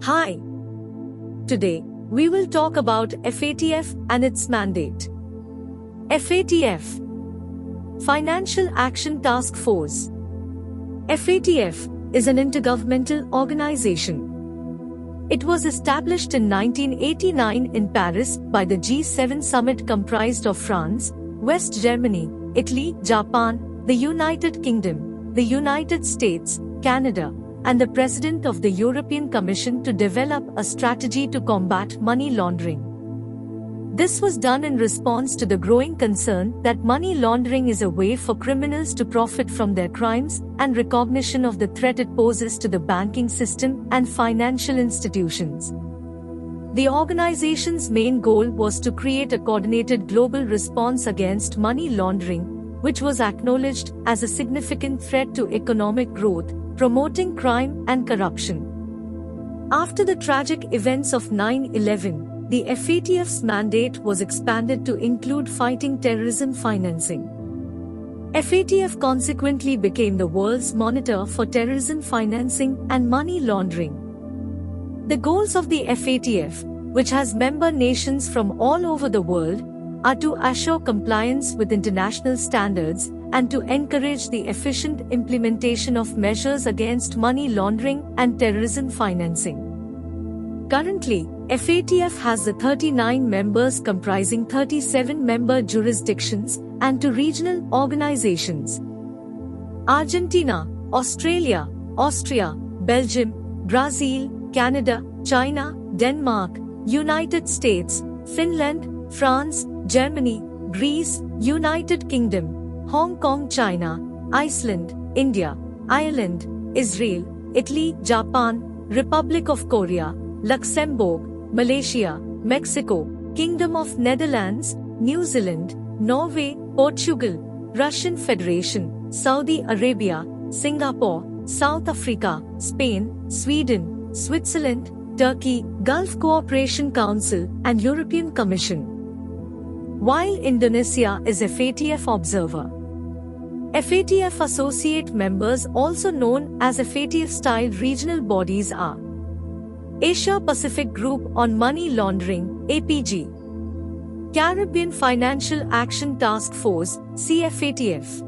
Hi. Today, we will talk about FATF and its mandate. FATF, Financial Action Task Force. FATF is an intergovernmental organization. It was established in 1989 in Paris by the G7 summit comprised of France, West Germany, Italy, Japan, the United Kingdom, the United States, Canada, and the President of the European Commission to develop a strategy to combat money laundering. This was done in response to the growing concern that money laundering is a way for criminals to profit from their crimes and recognition of the threat it poses to the banking system and financial institutions. The organization's main goal was to create a coordinated global response against money laundering, which was acknowledged as a significant threat to economic growth, promoting crime and corruption. After the tragic events of 9/11, the FATF's mandate was expanded to include fighting terrorism financing. FATF consequently became the world's monitor for terrorism financing and money laundering. The goals of the FATF, which has member nations from all over the world, are to assure compliance with international standards and to encourage the efficient implementation of measures against money laundering and terrorism financing. Currently, FATF has the 39 members comprising 37 member jurisdictions and 2 regional organizations: Argentina, Australia, Austria, Belgium, Brazil, Canada, China, Denmark, United States, Finland, France, Germany, Greece, United Kingdom, Hong Kong, China, Iceland, India, Ireland, Israel, Italy, Japan, Republic of Korea, Luxembourg, Malaysia, Mexico, Kingdom of Netherlands, New Zealand, Norway, Portugal, Russian Federation, Saudi Arabia, Singapore, South Africa, Spain, Sweden, Switzerland, Turkey, Gulf Cooperation Council, and European Commission. While Indonesia is FATF observer. FATF associate members, also known as FATF-style regional bodies, are Asia-Pacific Group on Money Laundering, APG, Caribbean Financial Action Task Force, CFATF,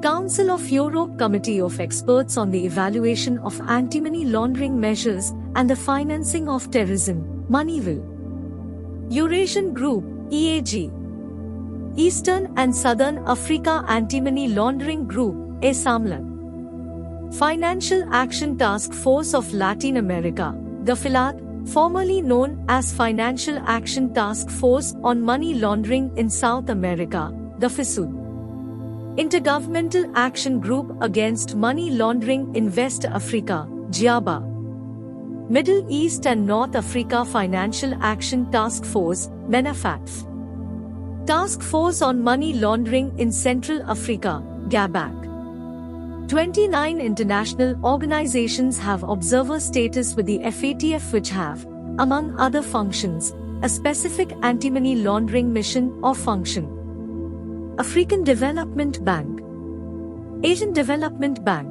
Council of Europe Committee of Experts on the Evaluation of Anti-Money Laundering Measures and the Financing of Terrorism, Moneyval, Eurasian Group, EAG, Eastern and Southern Africa Anti-Money Laundering Group, ESAMLAG, Financial Action Task Force of Latin America, GAFILAT, formerly known as Financial Action Task Force on Money Laundering in South America, GAFISUD, Inter-Governmental Action Group Against Money Laundering in West Africa, GIABA, Middle East and North Africa Financial Action Task Force, MENAFATF, Task Force on Money Laundering in Central Africa, GABAC. 29 international organizations have observer status with the FATF, which have, among other functions, a specific anti-money laundering mission or function. African Development Bank, Asian Development Bank,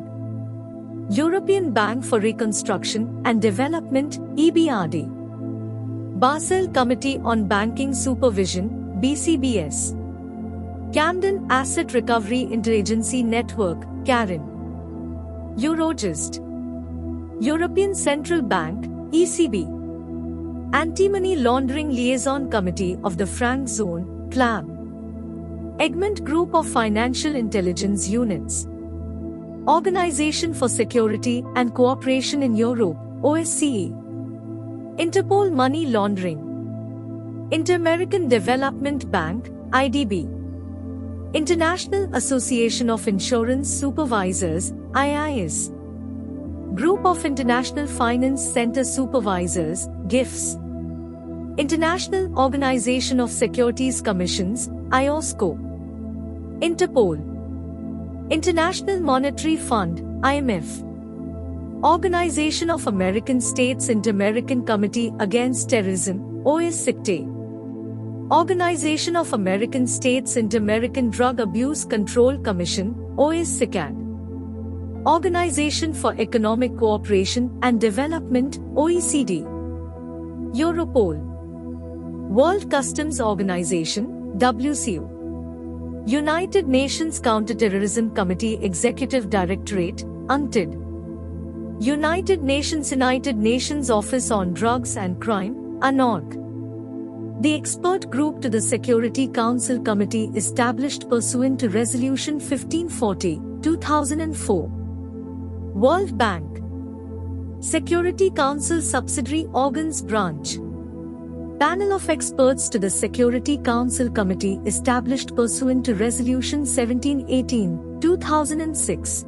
European Bank for Reconstruction and Development, EBRD, Basel Committee on Banking Supervision, BCBS, Camden Asset Recovery Interagency Network, CARIN, Eurojust, European Central Bank, ECB, Anti-Money Laundering Liaison Committee of the Franc Zone, CLAB, Egmont Group of Financial Intelligence Units, Organization for Security and Cooperation in Europe, OSCE, Interpol Money Laundering, Inter-American Development Bank, IDB, International Association of Insurance Supervisors, IIS, Group of International Finance Center Supervisors, GIFs, International Organization of Securities Commissions, IOSCO, Interpol, International Monetary Fund, IMF, Organization of American States Inter-American Committee Against Terrorism, OSCE, Organization of American States Inter-American Drug Abuse Control Commission, OSCE, Organization for Economic Cooperation and Development, OECD. Europol. World Customs Organization, WCO. United Nations Counter-Terrorism Committee Executive Directorate, UNCTAD. United Nations Office on Drugs and Crime, UNODC. The expert group to the Security Council Committee established pursuant to Resolution 1540, 2004. World Bank. Security Council Subsidiary Organs Branch. Panel of experts to the Security Council Committee established pursuant to Resolution 1718, 2006.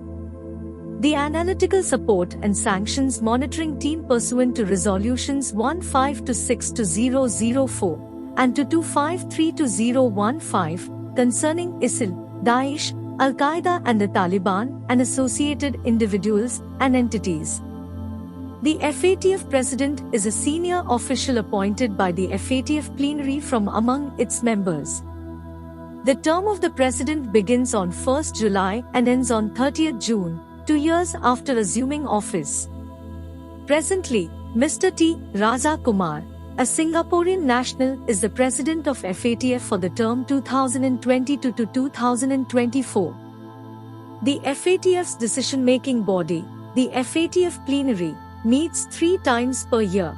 The Analytical Support and Sanctions Monitoring Team pursuant to Resolutions 1526-2004 and to 253-2015 concerning ISIL, Daesh, Al-Qaeda and the Taliban and associated individuals and entities. The FATF President is a senior official appointed by the FATF plenary from among its members. The term of the President begins on 1st July and ends on 30th June, 2 years after assuming office. Presently, Mr. T. Raza Kumar, a Singaporean national, is the President of FATF for the term 2022 to 2024. The FATF's decision-making body, the FATF plenary, meets 3 times per year.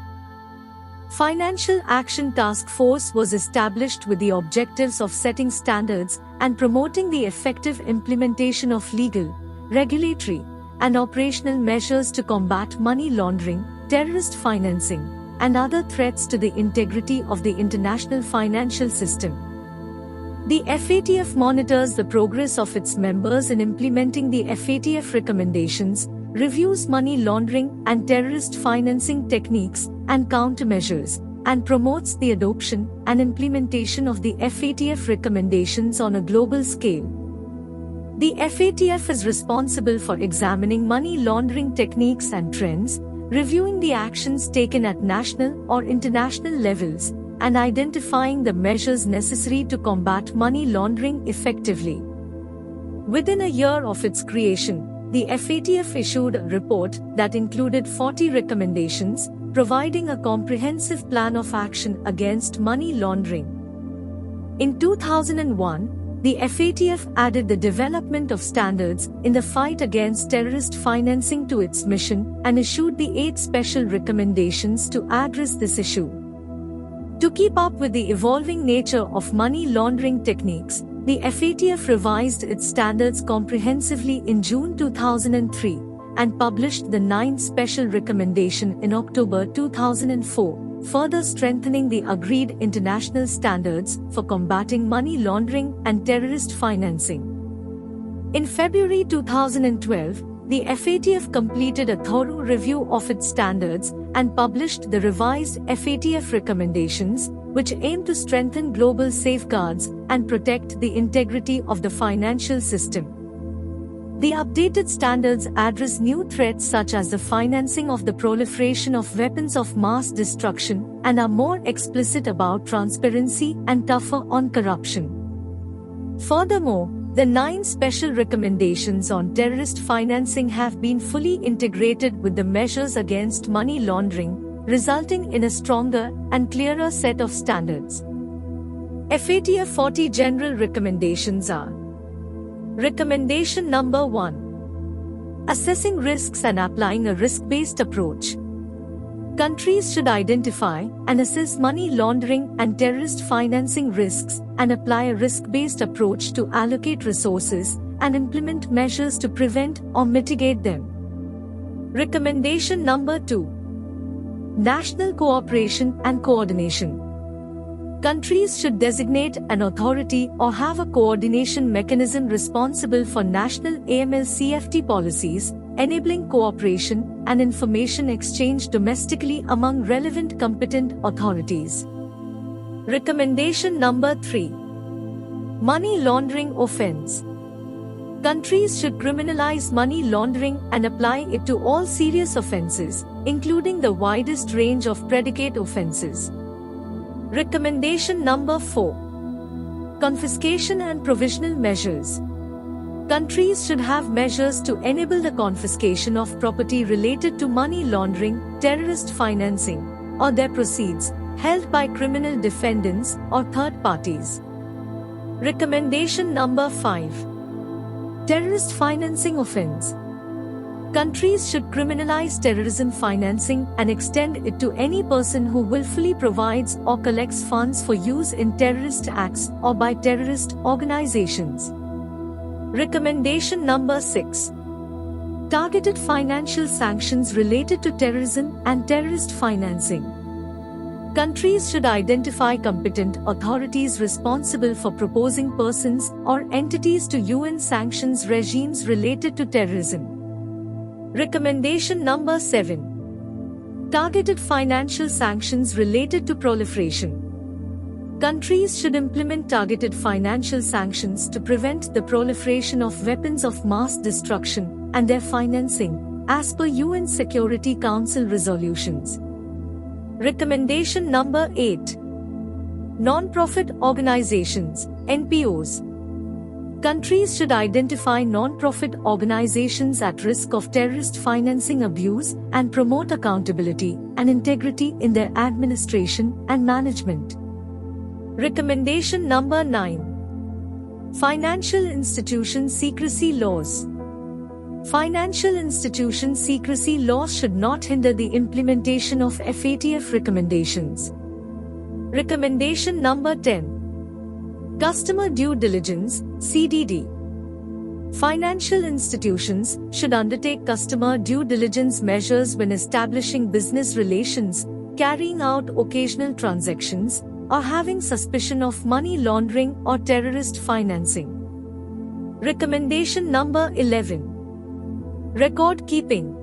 Financial Action Task Force was established with the objectives of setting standards and promoting the effective implementation of legal, regulatory, and operational measures to combat money laundering, terrorist financing, and other threats to the integrity of the international financial system. The FATF monitors the progress of its members in implementing the FATF recommendations, reviews money laundering and terrorist financing techniques and countermeasures, and promotes the adoption and implementation of the FATF recommendations on a global scale. The FATF is responsible for examining money laundering techniques and trends, reviewing the actions taken at national or international levels, and identifying the measures necessary to combat money laundering effectively. Within a year of its creation, the FATF issued a report that included 40 recommendations, providing a comprehensive plan of action against money laundering. In 2001, the FATF added the development of standards in the fight against terrorist financing to its mission and issued the 8 special recommendations to address this issue. To keep up with the evolving nature of money laundering techniques, the FATF revised its standards comprehensively in June 2003 and published the 9th special recommendation in October 2004, further strengthening the agreed international standards for combating money laundering and terrorist financing. In February 2012, the FATF completed a thorough review of its standards and published the revised FATF recommendations, which aim to strengthen global safeguards and protect the integrity of the financial system. The updated standards address new threats such as the financing of the proliferation of weapons of mass destruction and are more explicit about transparency and tougher on corruption. Furthermore, the 9 special recommendations on terrorist financing have been fully integrated with the measures against money laundering, resulting in a stronger and clearer set of standards. FATF 40 general recommendations are: Recommendation number 1. Assessing risks and applying a risk-based approach. Countries should identify and assess money laundering and terrorist financing risks and apply a risk-based approach to allocate resources and implement measures to prevent or mitigate them. Recommendation number 2. National cooperation and coordination. Countries should designate an authority or have a coordination mechanism responsible for national AML-CFT policies, enabling cooperation and information exchange domestically among relevant competent authorities. Recommendation number 3. Money laundering offense. Countries should criminalize money laundering and apply it to all serious offenses, including the widest range of predicate offenses. Recommendation number 4. Confiscation and provisional measures. Countries should have measures to enable the confiscation of property related to money laundering, terrorist financing, or their proceeds, held by criminal defendants or third parties. Recommendation number 5. Terrorist financing offense. Countries should criminalize terrorism financing and extend it to any person who willfully provides or collects funds for use in terrorist acts or by terrorist organizations. Recommendation number 6. Targeted financial sanctions related to terrorism and terrorist financing. Countries should identify competent authorities responsible for proposing persons or entities to UN sanctions regimes related to terrorism. Recommendation number 7. Targeted financial sanctions related to proliferation. Countries should implement targeted financial sanctions to prevent the proliferation of weapons of mass destruction and their financing, as per UN Security Council resolutions. Recommendation number 8. Non-profit organizations, NPOs. Countries should identify non-profit organizations at risk of terrorist financing abuse and promote accountability and integrity in their administration and management. Recommendation number 9. Financial institution secrecy laws. Financial institution secrecy laws should not hinder the implementation of FATF recommendations. Recommendation number 10. Customer due diligence, CDD. Financial institutions should undertake customer due diligence measures when establishing business relations, carrying out occasional transactions, or having suspicion of money laundering or terrorist financing. Recommendation number 11. Record keeping.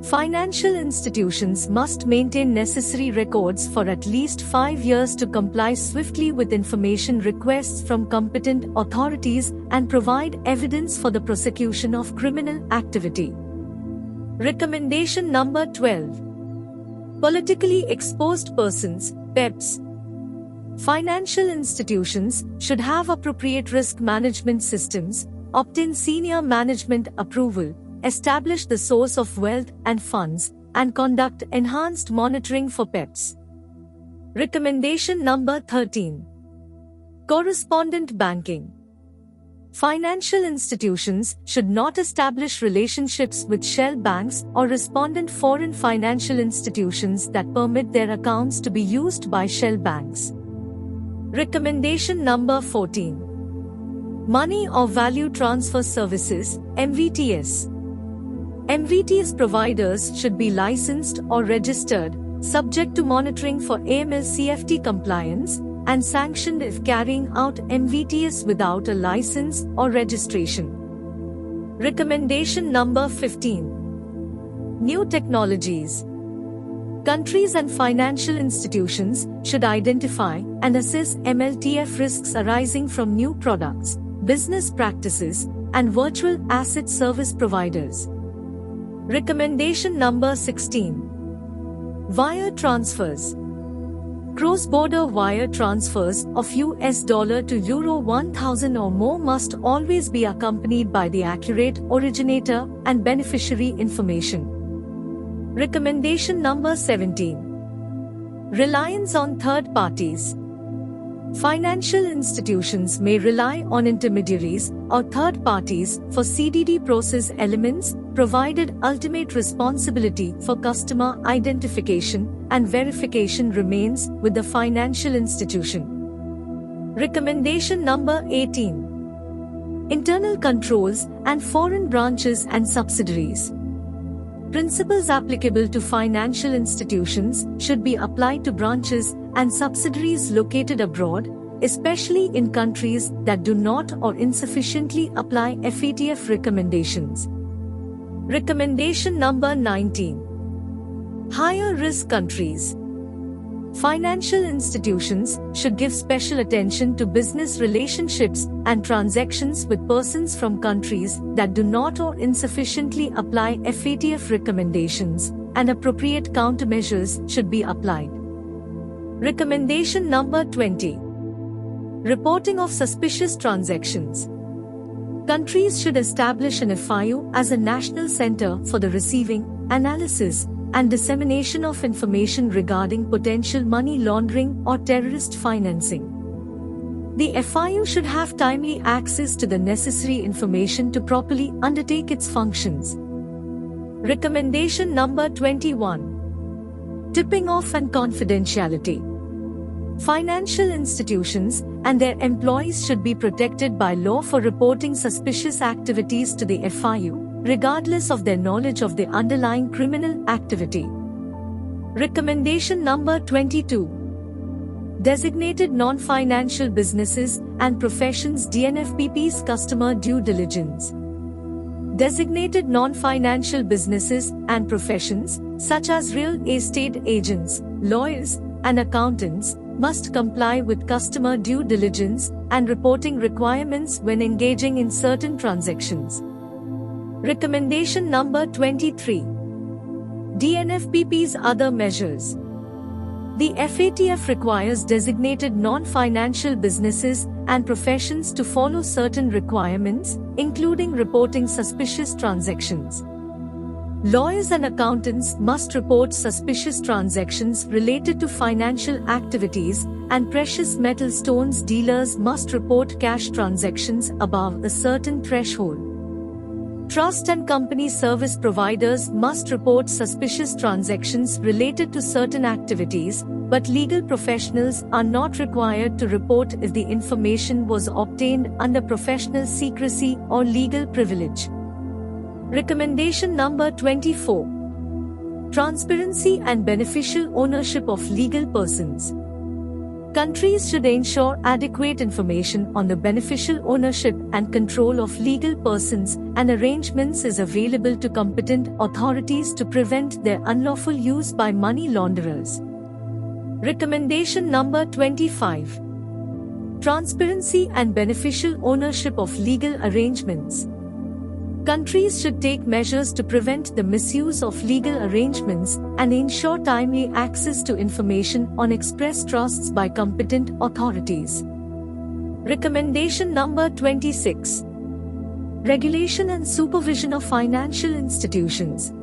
Financial institutions must maintain necessary records for at least 5 years to comply swiftly with information requests from competent authorities and provide evidence for the prosecution of criminal activity. Recommendation number 12. Politically exposed persons, PEPs. Financial institutions should have appropriate risk management systems, obtain senior management approval, establish the source of wealth and funds, and conduct enhanced monitoring for PEPs. Recommendation number 13. Correspondent banking. Financial institutions should not establish relationships with shell banks or respondent foreign financial institutions that permit their accounts to be used by shell banks. Recommendation number 14. Money or Value Transfer Services, MVTS. MVTS providers should be licensed or registered, subject to monitoring for AML-CFT compliance, and sanctioned if carrying out MVTS without a license or registration. Recommendation number 15. New technologies. Countries and financial institutions should identify and assess MLTF risks arising from new products, business practices, and virtual asset service providers. Recommendation number 16. Wire transfers. Cross-border wire transfers of US dollar to Euro 1000 or more must always be accompanied by the accurate originator and beneficiary information. Recommendation number 17. Reliance on third parties. Financial institutions may rely on intermediaries or third parties for CDD process elements, provided ultimate responsibility for customer identification and verification remains with the financial institution. Recommendation number 18. Internal controls and foreign branches and subsidiaries. Principles applicable to financial institutions should be applied to branches and subsidiaries located abroad, especially in countries that do not or insufficiently apply FATF recommendations. Recommendation number 19. Higher risk countries. Financial institutions should give special attention to business relationships and transactions with persons from countries that do not or insufficiently apply FATF recommendations, and appropriate countermeasures should be applied. Recommendation number 20. Reporting of suspicious transactions. Countries should establish an FIU as a national center for the receiving, analysis, and dissemination of information regarding potential money laundering or terrorist financing. The FIU should have timely access to the necessary information to properly undertake its functions. Recommendation number 21. Tipping off and confidentiality. Financial institutions and their employees should be protected by law for reporting suspicious activities to the FIU, regardless of their knowledge of the underlying criminal activity. Recommendation number 22. Designated non-financial businesses and professions DNFBP's customer due diligence. Designated non-financial businesses and professions, such as real estate agents, lawyers, and accountants, must comply with customer due diligence and reporting requirements when engaging in certain transactions. Recommendation number 23. DNFBP's other measures. The FATF requires designated non-financial businesses and professions to follow certain requirements, including reporting suspicious transactions. Lawyers and accountants must report suspicious transactions related to financial activities, and precious metal stones dealers must report cash transactions above a certain threshold. Trust and company service providers must report suspicious transactions related to certain activities, but legal professionals are not required to report if the information was obtained under professional secrecy or legal privilege. Recommendation number 24. Transparency and beneficial ownership of legal persons. Countries should ensure adequate information on the beneficial ownership and control of legal persons and arrangements is available to competent authorities to prevent their unlawful use by money launderers. Recommendation number 25. Transparency and beneficial ownership of legal arrangements. Countries should take measures to prevent the misuse of legal arrangements and ensure timely access to information on express trusts by competent authorities. Recommendation number 26. Regulation and supervision of financial institutions.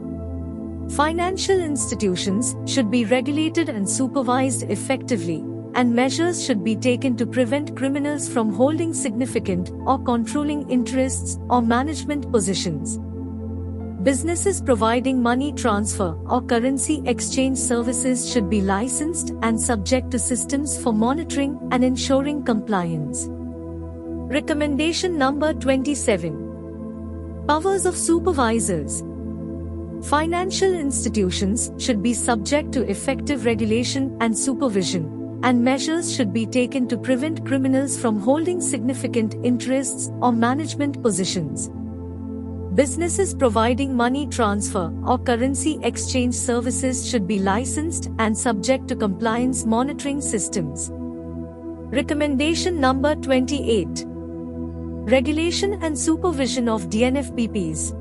Financial institutions should be regulated and supervised effectively, and measures should be taken to prevent criminals from holding significant or controlling interests or management positions. Businesses providing money transfer or currency exchange services should be licensed and subject to systems for monitoring and ensuring compliance. Recommendation number 27. Powers of supervisors. Financial institutions should be subject to effective regulation and supervision, and measures should be taken to prevent criminals from holding significant interests or management positions. Businesses providing money transfer or currency exchange services should be licensed and subject to compliance monitoring systems. Recommendation number 28. Regulation and supervision of DNFBPs.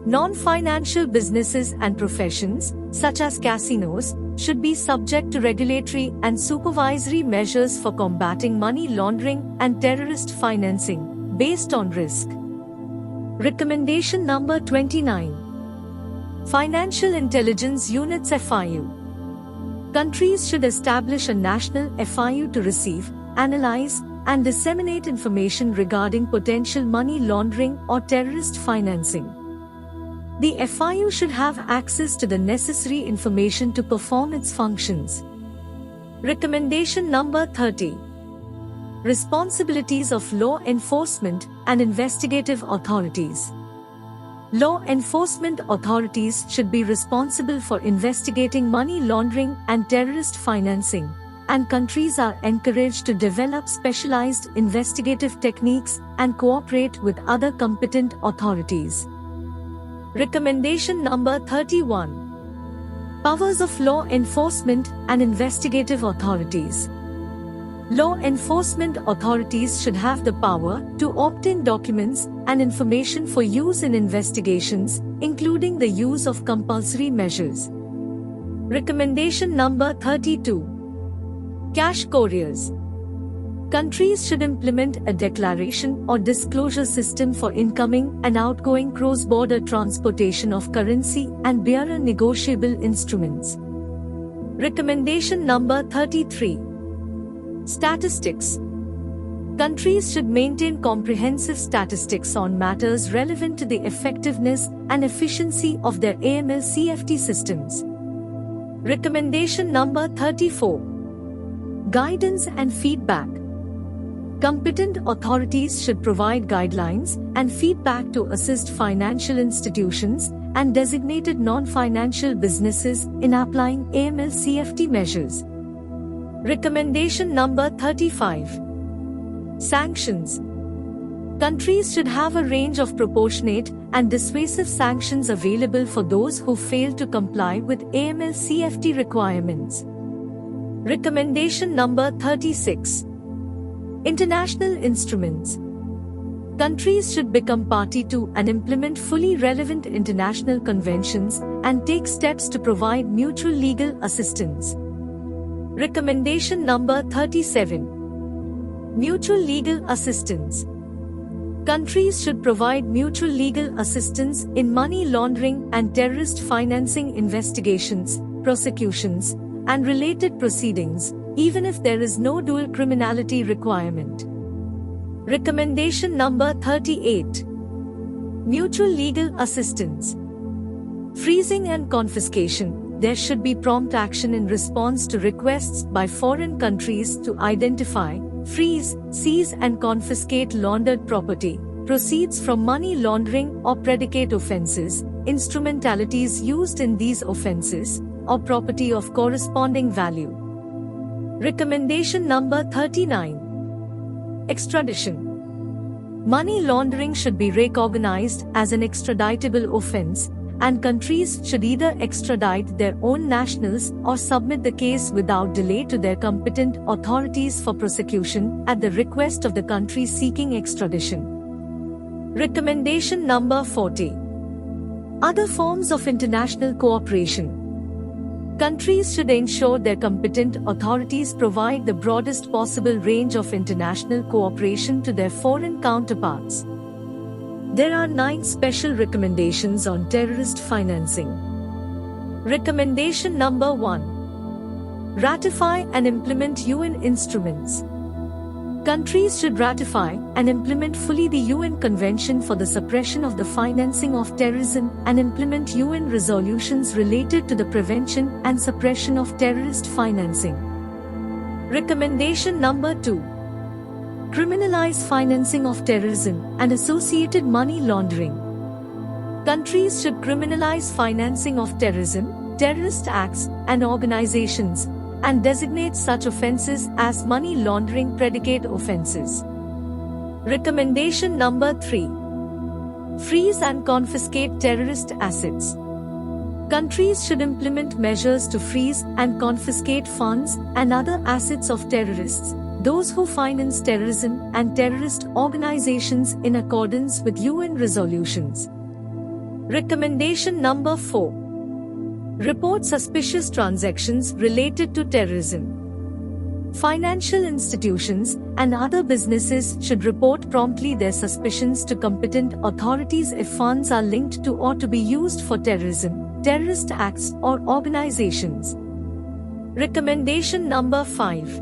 Non-financial businesses and professions, such as casinos, should be subject to regulatory and supervisory measures for combating money laundering and terrorist financing, based on risk. Recommendation number 29. Financial Intelligence Units FIU. Countries should establish a national FIU to receive, analyze, and disseminate information regarding potential money laundering or terrorist financing. The FIU should have access to the necessary information to perform its functions. Recommendation number 30. Responsibilities of law enforcement and investigative authorities. Law enforcement authorities should be responsible for investigating money laundering and terrorist financing, and countries are encouraged to develop specialized investigative techniques and cooperate with other competent authorities. Recommendation number 31. Powers of law enforcement and investigative authorities. Law enforcement authorities should have the power to obtain documents and information for use in investigations, including the use of compulsory measures. Recommendation number 32. Cash couriers. Countries should implement a declaration or disclosure system for incoming and outgoing cross-border transportation of currency and bearer negotiable instruments. Recommendation number 33. Statistics. Countries should maintain comprehensive statistics on matters relevant to the effectiveness and efficiency of their AML-CFT systems. Recommendation number 34. Guidance and feedback. Competent authorities should provide guidelines and feedback to assist financial institutions and designated non-financial businesses in applying AML-CFT measures. Recommendation number 35. Sanctions. Countries should have a range of proportionate and dissuasive sanctions available for those who fail to comply with AML-CFT requirements. Recommendation number 36. International instruments. Countries should become party to and implement fully relevant international conventions and take steps to provide mutual legal assistance. Recommendation number 37. Mutual legal assistance. Countries should provide mutual legal assistance in money laundering and terrorist financing investigations, prosecutions, and related proceedings, even if there is no dual criminality requirement. Recommendation number 38. Mutual legal assistance. Freezing and confiscation. There should be prompt action in response to requests by foreign countries to identify, freeze, seize and confiscate laundered property, proceeds from money laundering or predicate offences, instrumentalities used in these offences, or property of corresponding value. Recommendation number 39. Extradition. Money laundering should be recognized as an extraditable offense, and countries should either extradite their own nationals or submit the case without delay to their competent authorities for prosecution at the request of the country seeking extradition. Recommendation number 40. Other forms of international cooperation. Countries should ensure their competent authorities provide the broadest possible range of international cooperation to their foreign counterparts. There are 9 special recommendations on terrorist financing. Recommendation number 1. Ratify and implement UN instruments. Countries should ratify and implement fully the UN Convention for the Suppression of the Financing of Terrorism and implement UN resolutions related to the prevention and suppression of terrorist financing. Recommendation number 2. Criminalize financing of terrorism and associated money laundering. Countries should criminalize financing of terrorism, terrorist acts, and organizations, and designate such offenses as money laundering predicate offenses. Recommendation number 3. Freeze and confiscate terrorist assets. Countries should implement measures to freeze and confiscate funds and other assets of terrorists, those who finance terrorism and terrorist organizations in accordance with UN resolutions. Recommendation number 4. Report suspicious transactions related to terrorism. Financial institutions and other businesses should report promptly their suspicions to competent authorities if funds are linked to or to be used for terrorism, terrorist acts or organizations. Recommendation number 5.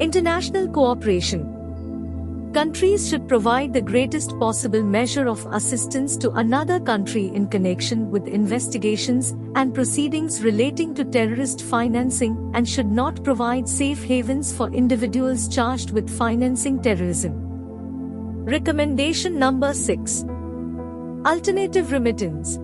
International cooperation. Countries should provide the greatest possible measure of assistance to another country in connection with investigations and proceedings relating to terrorist financing and should not provide safe havens for individuals charged with financing terrorism. Recommendation number 6. Alternative remittance.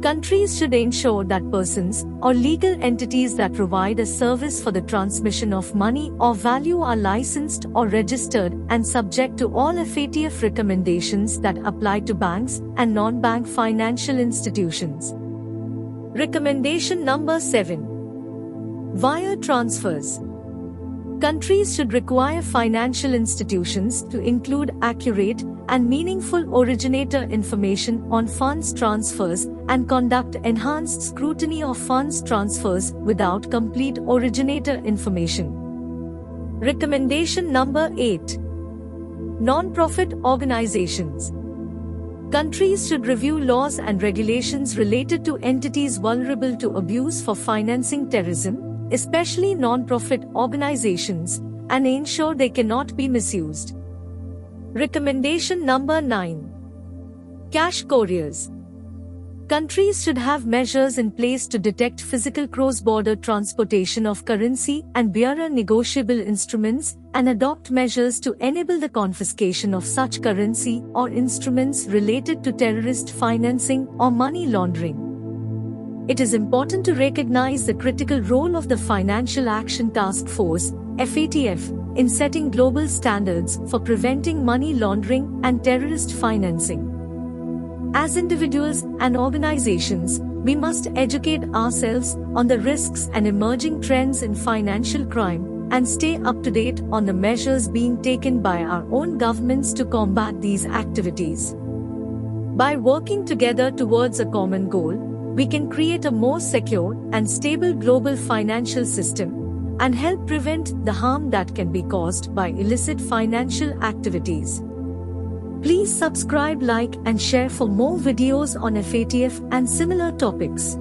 Countries should ensure that persons or legal entities that provide a service for the transmission of money or value are licensed or registered and subject to all FATF recommendations that apply to banks and non-bank financial institutions. Recommendation number 7. Wire transfers. Countries should require financial institutions to include accurate and meaningful originator information on funds transfers and conduct enhanced scrutiny of funds transfers without complete originator information. Recommendation number 8. Non-profit organizations. Countries should review laws and regulations related to entities vulnerable to abuse for financing terrorism, especially non-profit organizations, and ensure they cannot be misused. Recommendation number 9. Cash couriers. Countries should have measures in place to detect physical cross-border transportation of currency and bearer negotiable instruments and adopt measures to enable the confiscation of such currency or instruments related to terrorist financing or money laundering. It is important to recognize the critical role of the Financial Action Task Force, FATF, in setting global standards for preventing money laundering and terrorist financing. As individuals and organizations, we must educate ourselves on the risks and emerging trends in financial crime and stay up to date on the measures being taken by our own governments to combat these activities. By working together towards a common goal, we can create a more secure and stable global financial system and help prevent the harm that can be caused by illicit financial activities. Please subscribe, like, and share for more videos on FATF and similar topics.